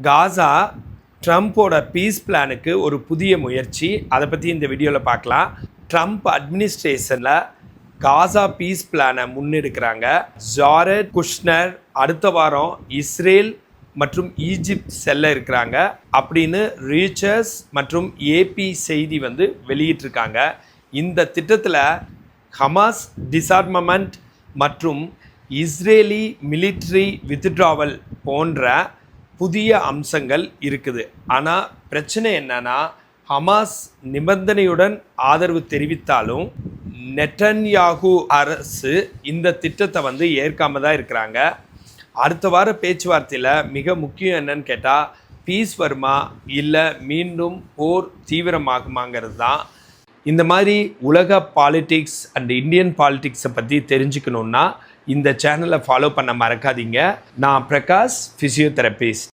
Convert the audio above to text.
காசா ட்ரம்ப்போட piece பிளானுக்கு ஒரு புதிய முயற்சி. அதை பற்றி இந்த வீடியோவில் பார்க்கலாம். ட்ரம்ப் அட்மினிஸ்ட்ரேஷனில் காசா பீஸ் பிளானை முன்னெடுக்கிறாங்க. ஜாரட் குஷ்னர் அடுத்த வாரம் இஸ்ரேல் மற்றும் ஈஜிப்ட் செல்ல இருக்கிறாங்க அப்படின்னு ரீச்சர்ஸ் மற்றும் ஏபி செய்தி வெளியிட்டிருக்காங்க. இந்த திட்டத்தில் ஹமாஸ் டிசார்மமெண்ட் மற்றும் இஸ்ரேலி மிலிட்ரி வித்ட்ராவல் போன்ற புதிய அம்சங்கள் இருக்குது. ஆனால் பிரச்சனை என்னன்னா, ஹமாஸ் நிபந்தனையுடன் ஆதரவு தெரிவித்தாலும் நெட்டன்யாகு அரசு இந்த திட்டத்தை ஏற்காம தான் இருக்கிறாங்க. அடுத்த வார பேச்சுவார்த்தையில் மிக முக்கியம் என்னன்னு கேட்டால், பீஸ் வருமா இல்லை மீண்டும் போர் தீவிரமாகுமாங்கிறது தான். இந்த மாதிரி உலக பாலிட்டிக்ஸ் அண்ட் இந்தியன் பாலிட்டிக்ஸை பற்றி தெரிஞ்சுக்கணுன்னா இந்த சேனலை ஃபாலோ பண்ண மறக்காதீங்க. நான் பிரகாஷ், ஃபிசியோதெரபிஸ்ட்.